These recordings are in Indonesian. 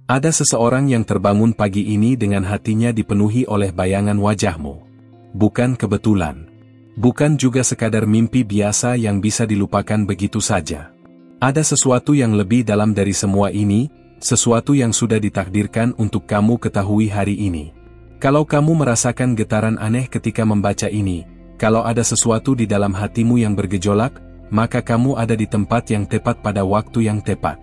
Ada seseorang yang terbangun pagi ini dengan hatinya dipenuhi oleh bayangan wajahmu. Bukan kebetulan. Bukan juga sekadar mimpi biasa yang bisa dilupakan begitu saja. Ada sesuatu yang lebih dalam dari semua ini, sesuatu yang sudah ditakdirkan untuk kamu ketahui hari ini. Kalau kamu merasakan getaran aneh ketika membaca ini, kalau ada sesuatu di dalam hatimu yang bergejolak, maka kamu ada di tempat yang tepat pada waktu yang tepat.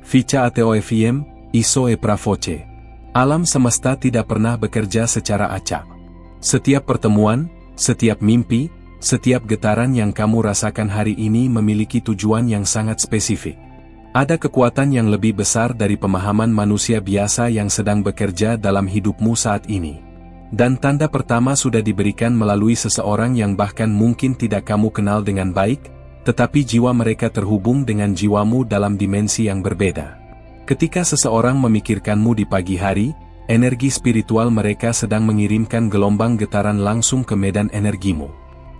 Ficha ATOFIM, ISO e Pravoce. Alam semesta tidak pernah bekerja secara acak. Setiap pertemuan, setiap mimpi, setiap getaran yang kamu rasakan hari ini memiliki tujuan yang sangat spesifik. Ada kekuatan yang lebih besar dari pemahaman manusia biasa yang sedang bekerja dalam hidupmu saat ini. Dan tanda pertama sudah diberikan melalui seseorang yang bahkan mungkin tidak kamu kenal dengan baik, tetapi jiwa mereka terhubung dengan jiwamu dalam dimensi yang berbeda. Ketika seseorang memikirkanmu di pagi hari, energi spiritual mereka sedang mengirimkan gelombang getaran langsung ke medan energimu.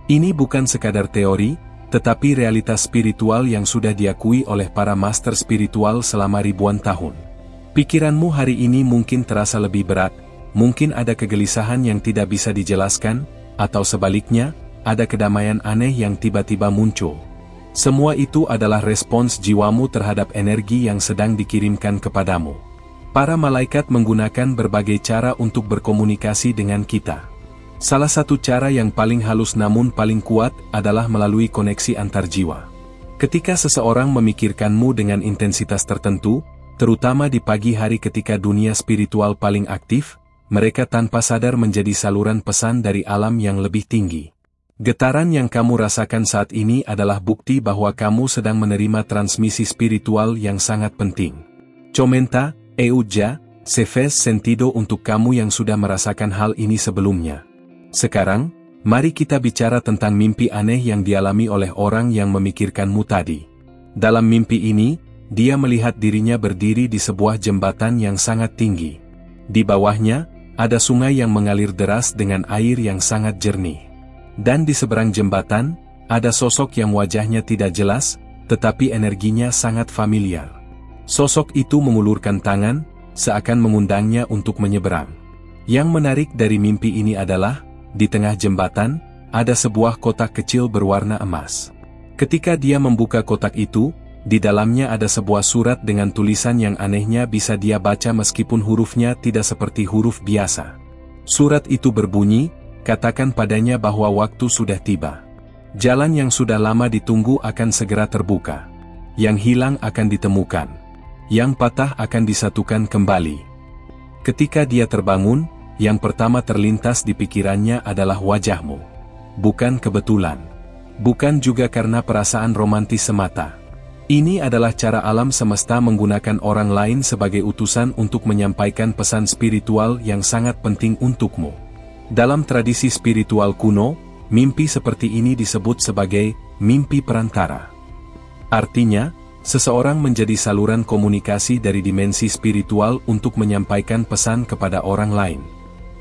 Ini bukan sekadar teori, tetapi realitas spiritual yang sudah diakui oleh para master spiritual selama ribuan tahun. Pikiranmu hari ini mungkin terasa lebih berat, mungkin ada kegelisahan yang tidak bisa dijelaskan, atau sebaliknya, ada kedamaian aneh yang tiba-tiba muncul. Semua itu adalah respons jiwamu terhadap energi yang sedang dikirimkan kepadamu. Para malaikat menggunakan berbagai cara untuk berkomunikasi dengan kita. Salah satu cara yang paling halus namun paling kuat adalah melalui koneksi antar jiwa. Ketika seseorang memikirkanmu dengan intensitas tertentu, terutama di pagi hari ketika dunia spiritual paling aktif, mereka tanpa sadar menjadi saluran pesan dari alam yang lebih tinggi. Getaran yang kamu rasakan saat ini adalah bukti bahwa kamu sedang menerima transmisi spiritual yang sangat penting. Comenta, Euja, se fez sentido untuk kamu yang sudah merasakan hal ini sebelumnya. Sekarang, mari kita bicara tentang mimpi aneh yang dialami oleh orang yang memikirkanmu tadi. Dalam mimpi ini, dia melihat dirinya berdiri di sebuah jembatan yang sangat tinggi. Di bawahnya, ada sungai yang mengalir deras dengan air yang sangat jernih. Dan di seberang jembatan, ada sosok yang wajahnya tidak jelas, tetapi energinya sangat familiar. Sosok itu mengulurkan tangan, seakan mengundangnya untuk menyeberang. Yang menarik dari mimpi ini adalah, di tengah jembatan, ada sebuah kotak kecil berwarna emas. Ketika dia membuka kotak itu, di dalamnya ada sebuah surat dengan tulisan yang anehnya bisa dia baca meskipun hurufnya tidak seperti huruf biasa. Surat itu berbunyi, katakan padanya bahwa waktu sudah tiba. Jalan yang sudah lama ditunggu akan segera terbuka. Yang hilang akan ditemukan. Yang patah akan disatukan kembali. Ketika dia terbangun, yang pertama terlintas di pikirannya adalah wajahmu. Bukan kebetulan. Bukan juga karena perasaan romantis semata. Ini adalah cara alam semesta menggunakan orang lain sebagai utusan untuk menyampaikan pesan spiritual yang sangat penting untukmu. Dalam tradisi spiritual kuno, mimpi seperti ini disebut sebagai mimpi perantara. Artinya, seseorang menjadi saluran komunikasi dari dimensi spiritual untuk menyampaikan pesan kepada orang lain.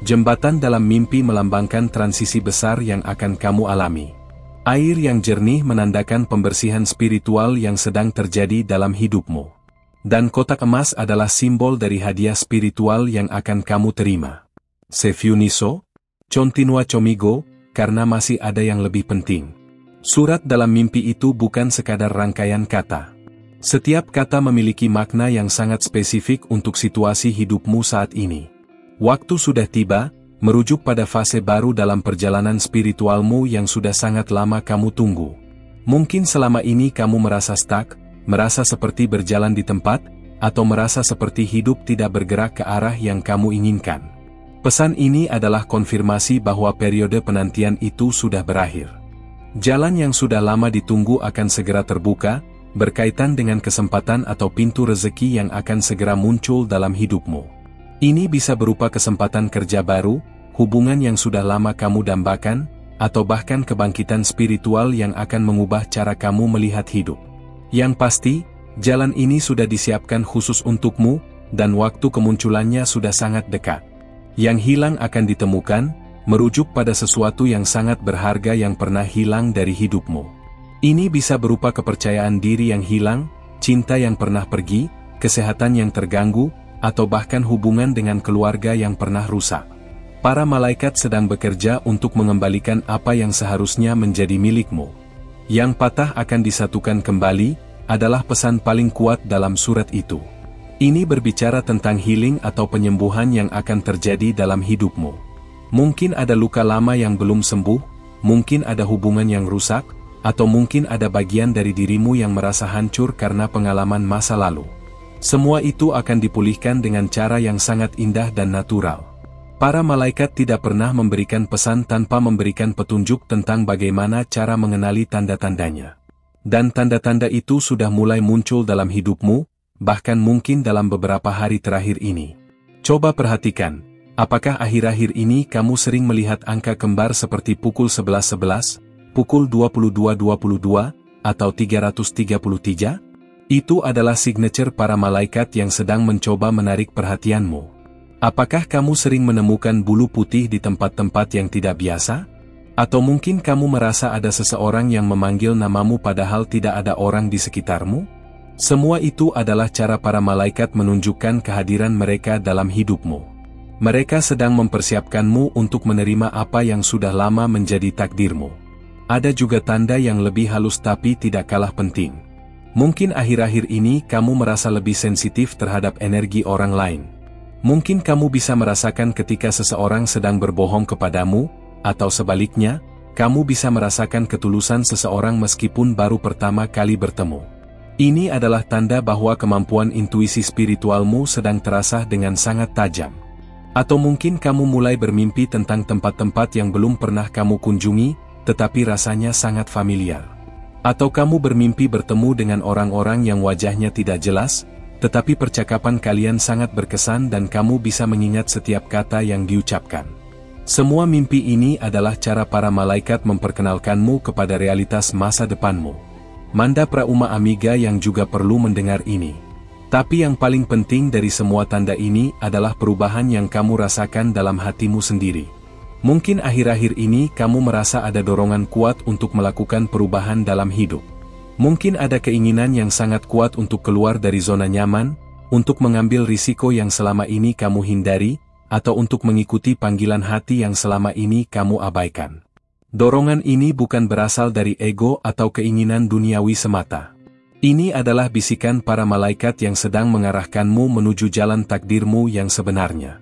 Jembatan dalam mimpi melambangkan transisi besar yang akan kamu alami. Air yang jernih menandakan pembersihan spiritual yang sedang terjadi dalam hidupmu. Dan kotak emas adalah simbol dari hadiah spiritual yang akan kamu terima. Sefiuniso, continua comigo, karena masih ada yang lebih penting. Surat dalam mimpi itu bukan sekadar rangkaian kata. Setiap kata memiliki makna yang sangat spesifik untuk situasi hidupmu saat ini. Waktu sudah tiba, merujuk pada fase baru dalam perjalanan spiritualmu yang sudah sangat lama kamu tunggu. Mungkin selama ini kamu merasa stuck, merasa seperti berjalan di tempat, atau merasa seperti hidup tidak bergerak ke arah yang kamu inginkan. Pesan ini adalah konfirmasi bahwa periode penantian itu sudah berakhir. Jalan yang sudah lama ditunggu akan segera terbuka, berkaitan dengan kesempatan atau pintu rezeki yang akan segera muncul dalam hidupmu. Ini bisa berupa kesempatan kerja baru, hubungan yang sudah lama kamu dambakan, atau bahkan kebangkitan spiritual yang akan mengubah cara kamu melihat hidup. Yang pasti, jalan ini sudah disiapkan khusus untukmu, dan waktu kemunculannya sudah sangat dekat. Yang hilang akan ditemukan, merujuk pada sesuatu yang sangat berharga yang pernah hilang dari hidupmu. Ini bisa berupa kepercayaan diri yang hilang, cinta yang pernah pergi, kesehatan yang terganggu, atau bahkan hubungan dengan keluarga yang pernah rusak. Para malaikat sedang bekerja untuk mengembalikan apa yang seharusnya menjadi milikmu. Yang patah akan disatukan kembali, adalah pesan paling kuat dalam surat itu. Ini berbicara tentang healing atau penyembuhan yang akan terjadi dalam hidupmu. Mungkin ada luka lama yang belum sembuh, mungkin ada hubungan yang rusak, atau mungkin ada bagian dari dirimu yang merasa hancur karena pengalaman masa lalu. Semua itu akan dipulihkan dengan cara yang sangat indah dan natural. Para malaikat tidak pernah memberikan pesan tanpa memberikan petunjuk tentang bagaimana cara mengenali tanda-tandanya. Dan tanda-tanda itu sudah mulai muncul dalam hidupmu, bahkan mungkin dalam beberapa hari terakhir ini. Coba perhatikan, apakah akhir-akhir ini kamu sering melihat angka kembar seperti pukul 11.11, pukul 22.22, atau 333? Itu adalah signature para malaikat yang sedang mencoba menarik perhatianmu. Apakah kamu sering menemukan bulu putih di tempat-tempat yang tidak biasa? Atau mungkin kamu merasa ada seseorang yang memanggil namamu padahal tidak ada orang di sekitarmu? Semua itu adalah cara para malaikat menunjukkan kehadiran mereka dalam hidupmu. Mereka sedang mempersiapkanmu untuk menerima apa yang sudah lama menjadi takdirmu. Ada juga tanda yang lebih halus tapi tidak kalah penting. Mungkin akhir-akhir ini kamu merasa lebih sensitif terhadap energi orang lain. Mungkin kamu bisa merasakan ketika seseorang sedang berbohong kepadamu, atau sebaliknya, kamu bisa merasakan ketulusan seseorang meskipun baru pertama kali bertemu. Ini adalah tanda bahwa kemampuan intuisi spiritualmu sedang terasa dengan sangat tajam. Atau mungkin kamu mulai bermimpi tentang tempat-tempat yang belum pernah kamu kunjungi, tetapi rasanya sangat familiar. Atau kamu bermimpi bertemu dengan orang-orang yang wajahnya tidak jelas, tetapi percakapan kalian sangat berkesan dan kamu bisa mengingat setiap kata yang diucapkan. Semua mimpi ini adalah cara para malaikat memperkenalkanmu kepada realitas masa depanmu. Manda Prauma Amiga yang juga perlu mendengar ini. Tapi yang paling penting dari semua tanda ini adalah perubahan yang kamu rasakan dalam hatimu sendiri. Mungkin akhir-akhir ini kamu merasa ada dorongan kuat untuk melakukan perubahan dalam hidup. Mungkin ada keinginan yang sangat kuat untuk keluar dari zona nyaman, untuk mengambil risiko yang selama ini kamu hindari, atau untuk mengikuti panggilan hati yang selama ini kamu abaikan. Dorongan ini bukan berasal dari ego atau keinginan duniawi semata. Ini adalah bisikan para malaikat yang sedang mengarahkanmu menuju jalan takdirmu yang sebenarnya.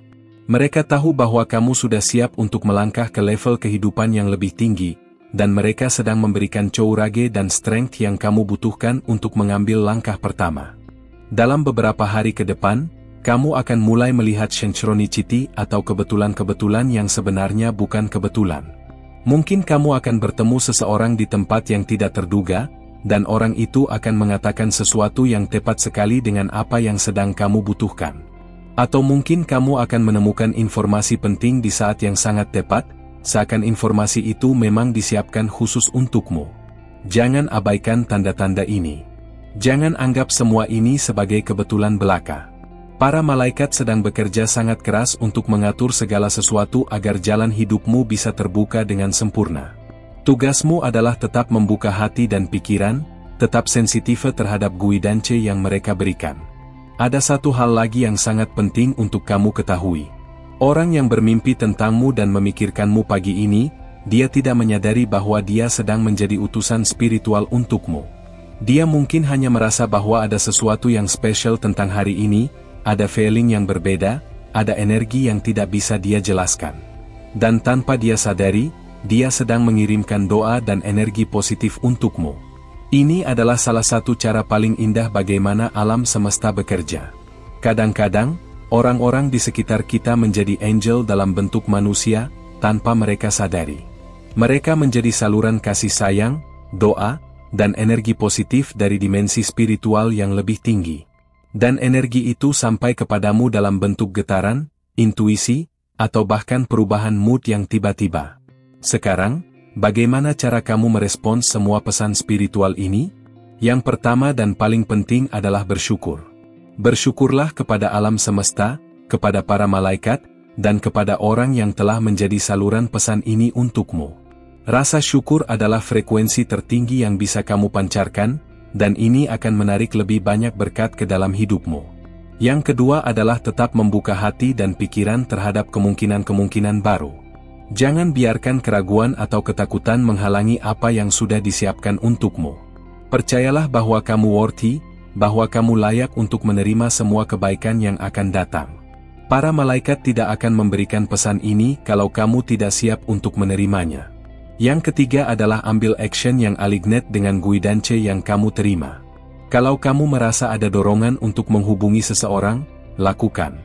Mereka tahu bahwa kamu sudah siap untuk melangkah ke level kehidupan yang lebih tinggi, dan mereka sedang memberikan courage dan strength yang kamu butuhkan untuk mengambil langkah pertama. Dalam beberapa hari ke depan, kamu akan mulai melihat synchronicity atau kebetulan-kebetulan yang sebenarnya bukan kebetulan. Mungkin kamu akan bertemu seseorang di tempat yang tidak terduga, dan orang itu akan mengatakan sesuatu yang tepat sekali dengan apa yang sedang kamu butuhkan. Atau mungkin kamu akan menemukan informasi penting di saat yang sangat tepat, seakan informasi itu memang disiapkan khusus untukmu. Jangan abaikan tanda-tanda ini. Jangan anggap semua ini sebagai kebetulan belaka. Para malaikat sedang bekerja sangat keras untuk mengatur segala sesuatu agar jalan hidupmu bisa terbuka dengan sempurna. Tugasmu adalah tetap membuka hati dan pikiran, tetap sensitif terhadap guidance yang mereka berikan. Ada satu hal lagi yang sangat penting untuk kamu ketahui. Orang yang bermimpi tentangmu dan memikirkanmu pagi ini, dia tidak menyadari bahwa dia sedang menjadi utusan spiritual untukmu. Dia mungkin hanya merasa bahwa ada sesuatu yang spesial tentang hari ini, ada feeling yang berbeda, ada energi yang tidak bisa dia jelaskan. Dan tanpa dia sadari, dia sedang mengirimkan doa dan energi positif untukmu. Ini adalah salah satu cara paling indah bagaimana alam semesta bekerja. Kadang-kadang, orang-orang di sekitar kita menjadi angel dalam bentuk manusia, tanpa mereka sadari. Mereka menjadi saluran kasih sayang, doa, dan energi positif dari dimensi spiritual yang lebih tinggi. Dan energi itu sampai kepadamu dalam bentuk getaran, intuisi, atau bahkan perubahan mood yang tiba-tiba. Sekarang, bagaimana cara kamu merespons semua pesan spiritual ini? Yang pertama dan paling penting adalah bersyukur. Bersyukurlah kepada alam semesta, kepada para malaikat, dan kepada orang yang telah menjadi saluran pesan ini untukmu. Rasa syukur adalah frekuensi tertinggi yang bisa kamu pancarkan, dan ini akan menarik lebih banyak berkat ke dalam hidupmu. Yang kedua adalah tetap membuka hati dan pikiran terhadap kemungkinan-kemungkinan baru. Jangan biarkan keraguan atau ketakutan menghalangi apa yang sudah disiapkan untukmu. Percayalah bahwa kamu worthy, bahwa kamu layak untuk menerima semua kebaikan yang akan datang. Para malaikat tidak akan memberikan pesan ini kalau kamu tidak siap untuk menerimanya. Yang ketiga adalah ambil action yang aligned dengan guidance yang kamu terima. Kalau kamu merasa ada dorongan untuk menghubungi seseorang, lakukan.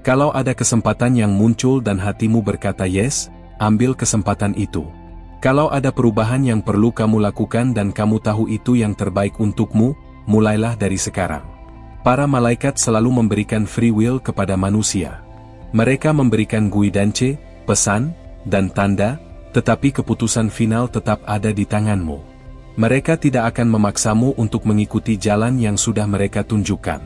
Kalau ada kesempatan yang muncul dan hatimu berkata yes, ambil kesempatan itu. Kalau ada perubahan yang perlu kamu lakukan dan kamu tahu itu yang terbaik untukmu, mulailah dari sekarang. Para malaikat selalu memberikan free will kepada manusia. Mereka memberikan guidance, pesan, dan tanda, tetapi keputusan final tetap ada di tanganmu. Mereka tidak akan memaksamu untuk mengikuti jalan yang sudah mereka tunjukkan.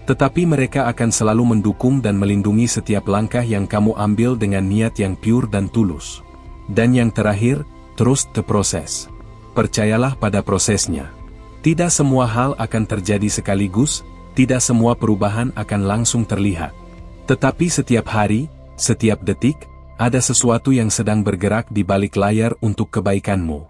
Tetapi mereka akan selalu mendukung dan melindungi setiap langkah yang kamu ambil dengan niat yang pure dan tulus. Dan yang terakhir, trust the process. Percayalah pada prosesnya. Tidak semua hal akan terjadi sekaligus, tidak semua perubahan akan langsung terlihat. Tetapi setiap hari, setiap detik, ada sesuatu yang sedang bergerak di balik layar untuk kebaikanmu.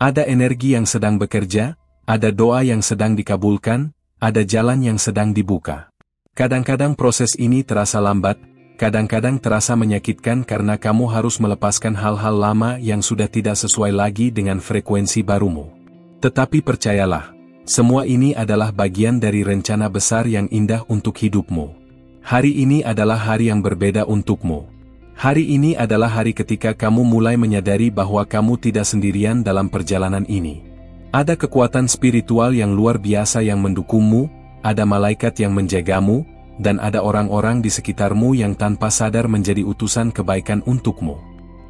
Ada energi yang sedang bekerja, ada doa yang sedang dikabulkan, ada jalan yang sedang dibuka. Kadang-kadang proses ini terasa lambat, kadang-kadang terasa menyakitkan karena kamu harus melepaskan hal-hal lama yang sudah tidak sesuai lagi dengan frekuensi barumu. Tetapi percayalah, semua ini adalah bagian dari rencana besar yang indah untuk hidupmu. Hari ini adalah hari yang berbeda untukmu. Hari ini adalah hari ketika kamu mulai menyadari bahwa kamu tidak sendirian dalam perjalanan ini. Ada kekuatan spiritual yang luar biasa yang mendukungmu, ada malaikat yang menjagamu, dan ada orang-orang di sekitarmu yang tanpa sadar menjadi utusan kebaikan untukmu.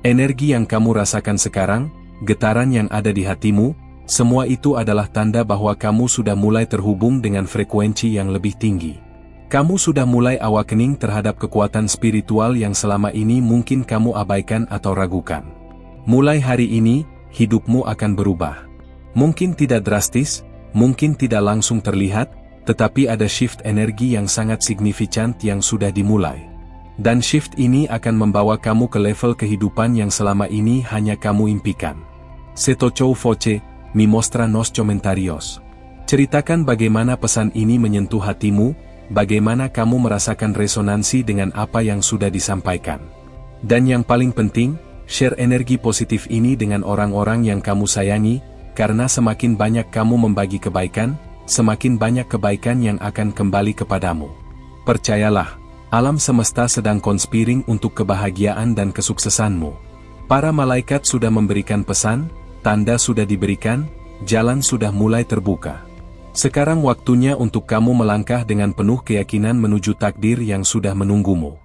Energi yang kamu rasakan sekarang, getaran yang ada di hatimu, semua itu adalah tanda bahwa kamu sudah mulai terhubung dengan frekuensi yang lebih tinggi. Kamu sudah mulai awakening terhadap kekuatan spiritual yang selama ini mungkin kamu abaikan atau ragukan. Mulai hari ini, hidupmu akan berubah. Mungkin tidak drastis, mungkin tidak langsung terlihat, tetapi ada shift energi yang sangat signifikan yang sudah dimulai. Dan shift ini akan membawa kamu ke level kehidupan yang selama ini hanya kamu impikan. Setochou Foche, mi mostra nos comentarios. Ceritakan bagaimana pesan ini menyentuh hatimu, bagaimana kamu merasakan resonansi dengan apa yang sudah disampaikan. Dan yang paling penting, share energi positif ini dengan orang-orang yang kamu sayangi, karena semakin banyak kamu membagi kebaikan, semakin banyak kebaikan yang akan kembali kepadamu. Percayalah, alam semesta sedang konspiring untuk kebahagiaan dan kesuksesanmu. Para malaikat sudah memberikan pesan, tanda sudah diberikan, jalan sudah mulai terbuka. Sekarang waktunya untuk kamu melangkah dengan penuh keyakinan menuju takdir yang sudah menunggumu.